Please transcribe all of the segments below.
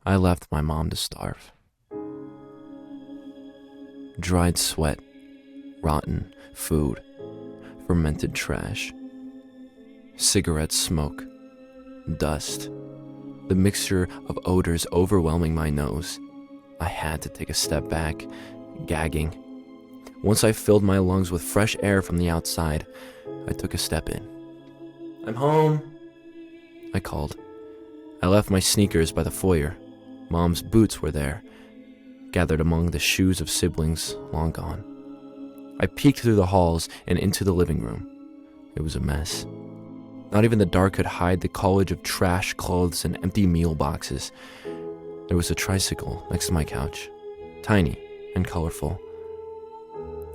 I left my mom to starve. Dried sweat, rotten food, fermented trash, cigarette smoke, dust, the mixture of odors overwhelming my nose. I had to take a step back, gagging. Once I filled my lungs with fresh air from the outside, I took a step in. "I'm home," I called. I left my sneakers by the foyer. Mom's boots were there, gathered among the shoes of siblings long gone. I peeked through the halls and into the living room. It was a mess. Not even the dark could hide the collage of trash, clothes, and empty meal boxes. There was a tricycle next to my couch, tiny and colorful.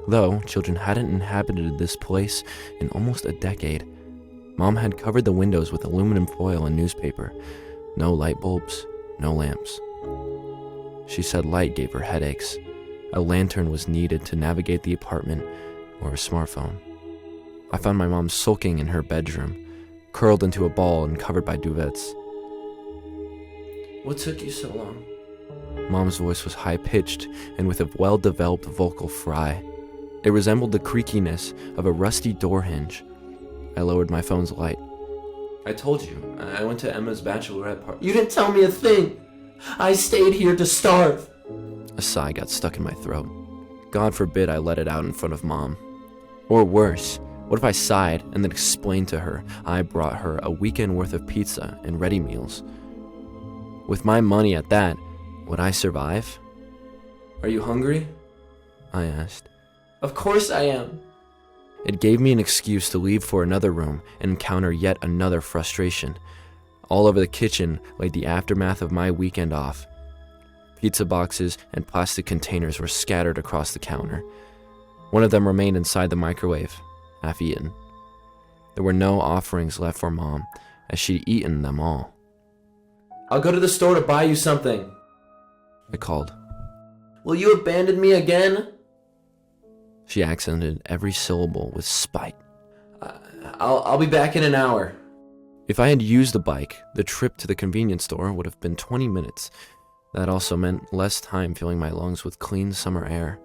Though children hadn't inhabited this place in almost a decade, Mom had covered the windows with aluminum foil and newspaper. No light bulbs, no lamps. She said light gave her headaches. A lantern was needed to navigate the apartment, or a smartphone. I found my mom sulking in her bedroom, curled into a ball and covered by duvets. "What took you so long?" Mom's voice was high-pitched and with a well-developed vocal fry. It resembled the creakiness of a rusty door hinge. I lowered my phone's light. "I told you, I went to Emma's bachelorette party." "You didn't tell me a thing! I stayed here to starve!" A sigh got stuck in my throat. God forbid I let it out in front of Mom. Or worse, what if I sighed and then explained to her I brought her a weekend worth of pizza and ready meals? With my money at that, would I survive? "Are you hungry?" I asked. "Of course I am." It gave me an excuse to leave for another room and encounter yet another frustration. All over the kitchen lay the aftermath of my weekend off. Pizza boxes and plastic containers were scattered across the counter. One of them remained inside the microwave, half eaten. There were no offerings left for Mom, as she'd eaten them all. "I'll go to the store to buy you something," I called. "Will you abandon me again?" She accented every syllable with spite. I'll be back in an hour." If I had used the bike, the trip to the convenience store would have been 20 minutes. That also meant less time filling my lungs with clean summer air.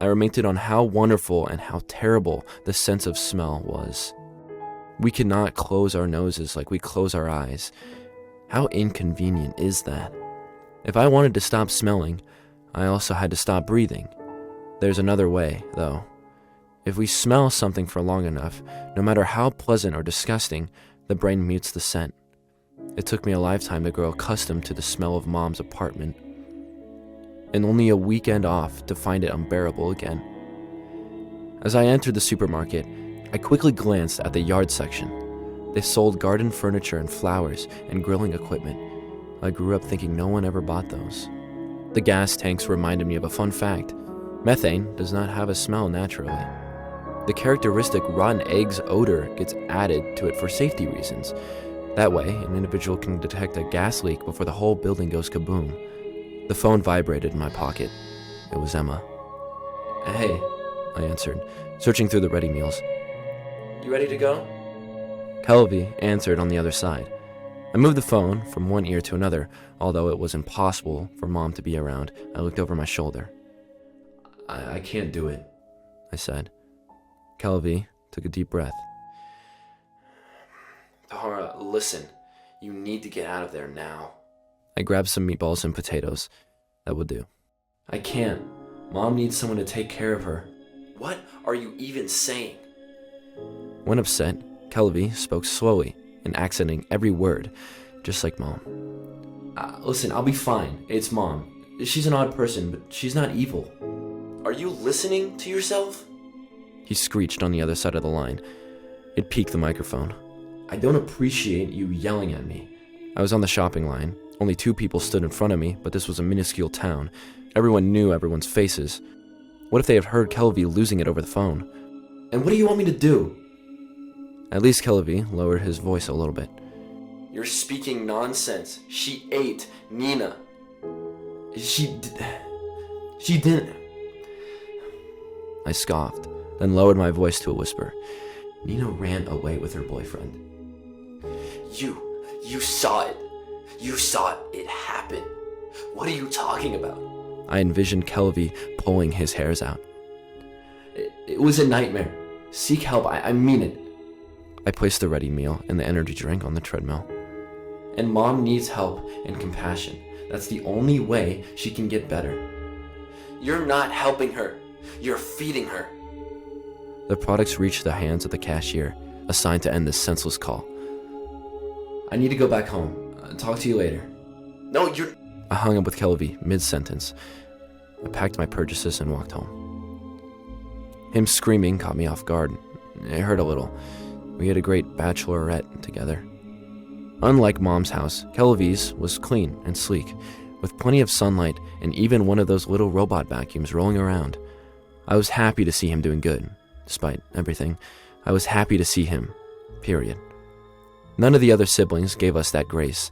I ruminated on how wonderful and how terrible the sense of smell was. We cannot close our noses like we close our eyes. How inconvenient is that? If I wanted to stop smelling, I also had to stop breathing. There's another way, though. If we smell something for long enough, no matter how pleasant or disgusting, the brain mutes the scent. It took me a lifetime to grow accustomed to the smell of Mom's apartment, and only a weekend off to find it unbearable again. As I entered the supermarket, I quickly glanced at the yard section. They sold garden furniture and flowers and grilling equipment. I grew up thinking no one ever bought those. The gas tanks reminded me of a fun fact. Methane does not have a smell naturally. The characteristic rotten eggs odor gets added to it for safety reasons. That way, an individual can detect a gas leak before the whole building goes kaboom. The phone vibrated in my pocket. It was Emma. "Hey," I answered, searching through the ready meals. "You ready to go?" Kelvy answered on the other side. I moved the phone from one ear to another. Although it was impossible for Mom to be around, I looked over my shoulder. I can't do it," I said. Kelvy took a deep breath. "Tahara, listen. You need to get out of there now." I grabbed some meatballs and potatoes. That would do. "I can't. Mom needs someone to take care of her." "What are you even saying?" When upset, Kelvy spoke slowly and accenting every word, just like Mom. Listen, I'll be fine. It's Mom. She's an odd person, but she's not evil." "Are you listening to yourself?" He screeched on the other side of the line. It peaked the microphone. "I don't appreciate you yelling at me." I was on the shopping line. Only 2 people stood in front of me, but this was a minuscule town. Everyone knew everyone's faces. What if they had heard Kelvy losing it over the phone? "And what do you want me to do?" At least Kelvy lowered his voice a little bit. "You're speaking nonsense. She ate Nina. She didn't." I scoffed, then lowered my voice to a whisper. "Nina ran away with her boyfriend." You saw it. You saw it happen." What are you talking about? I envisioned Kelvy pulling his hairs out. It was a nightmare. Seek help, I mean it. I placed the ready meal and the energy drink on the treadmill. And Mom needs help and compassion. That's the only way she can get better. You're not helping her. You're feeding her. The products reached the hands of the cashier, assigned to end this senseless call. I need to go back home. Talk to you later. No, you're... I hung up with Kelvy mid-sentence. I packed my purchases and walked home. Him screaming caught me off guard. It hurt a little. We had a great bachelorette together. Unlike Mom's house, Kelvy's was clean and sleek, with plenty of sunlight and even one of those little robot vacuums rolling around. I was happy to see him doing good, despite everything. I was happy to see him, period. None of the other siblings gave us that grace.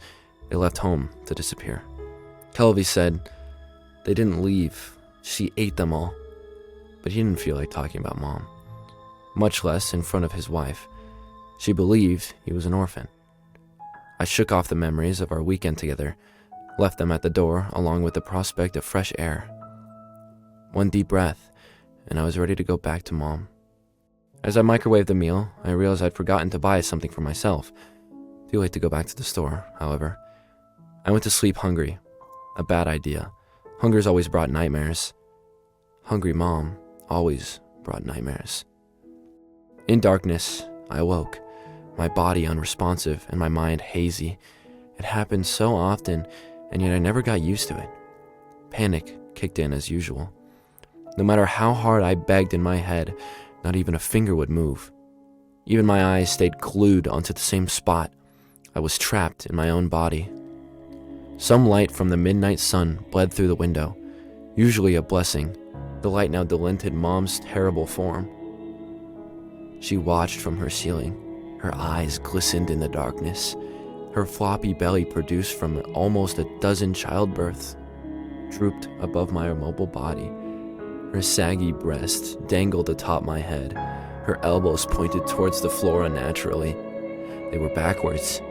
They left home to disappear. Kelvy said they didn't leave. She ate them all. But he didn't feel like talking about Mom, much less in front of his wife. She believed he was an orphan. I shook off the memories of our weekend together, left them at the door along with the prospect of fresh air. One deep breath, and I was ready to go back to Mom. As I microwaved the meal, I realized I'd forgotten to buy something for myself. Too late to go back to the store, however. I went to sleep hungry. A bad idea. Hunger's always brought nightmares. Hungry Mom always brought nightmares. In darkness, I awoke, my body unresponsive and my mind hazy. It happened so often, and yet I never got used to it. Panic kicked in as usual. No matter how hard I begged in my head, not even a finger would move. Even my eyes stayed glued onto the same spot. I was trapped in my own body. Some light from the midnight sun bled through the window, usually a blessing. The light now delinted Mom's terrible form. She watched from her ceiling. Her eyes glistened in the darkness. Her floppy belly, produced from almost a dozen childbirths, drooped above my immobile body. Her saggy breasts dangled atop my head. Her elbows pointed towards the floor unnaturally. They were backwards.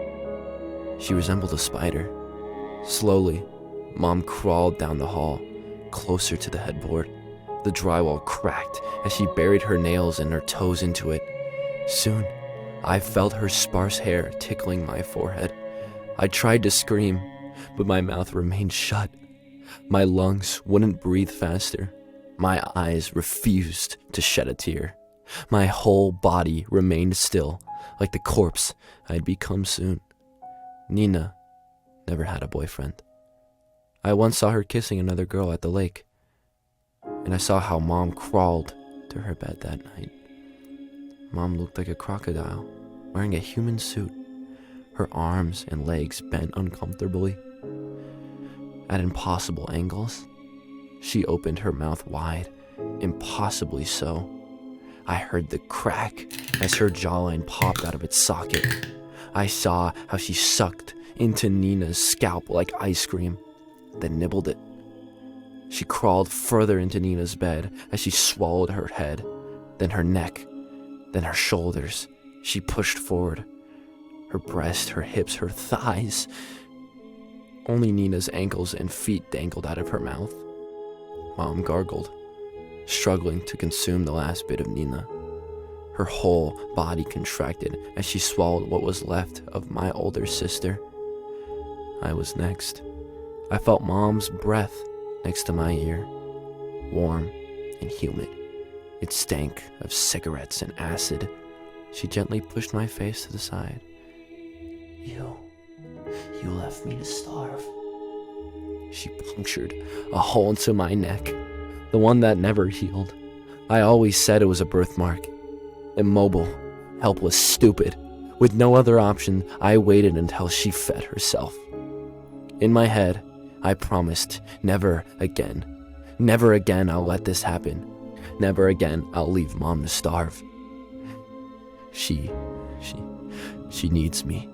She resembled a spider. Slowly, Mom crawled down the hall, closer to the headboard. The drywall cracked as she buried her nails and her toes into it. Soon, I felt her sparse hair tickling my forehead. I tried to scream, but my mouth remained shut. My lungs wouldn't breathe faster. My eyes refused to shed a tear. My whole body remained still, like the corpse I'd become soon. Nina never had a boyfriend. I once saw her kissing another girl at the lake, and I saw how Mom crawled to her bed that night. Mom looked like a crocodile, wearing a human suit, her arms and legs bent uncomfortably at impossible angles. She opened her mouth wide, impossibly so. I heard the crack as her jawline popped out of its socket. I saw how she sucked into Nina's scalp like ice cream, then nibbled it. She crawled further into Nina's bed as she swallowed her head, then her neck, then her shoulders. She pushed forward. Her breast, her hips, her thighs. Only Nina's ankles and feet dangled out of her mouth. Mom gargled, struggling to consume the last bit of Nina. Her whole body contracted as she swallowed what was left of my older sister. I was next. I felt Mom's breath next to my ear, warm and humid. It stank of cigarettes and acid. She gently pushed my face to the side. You left me to starve. She punctured a hole into my neck, the one that never healed. I always said it was a birthmark. Immobile, helpless, stupid. With no other option, I waited until she fed herself. In my head, I promised never again. Never again I'll let this happen. Never again I'll leave Mom to starve. She needs me.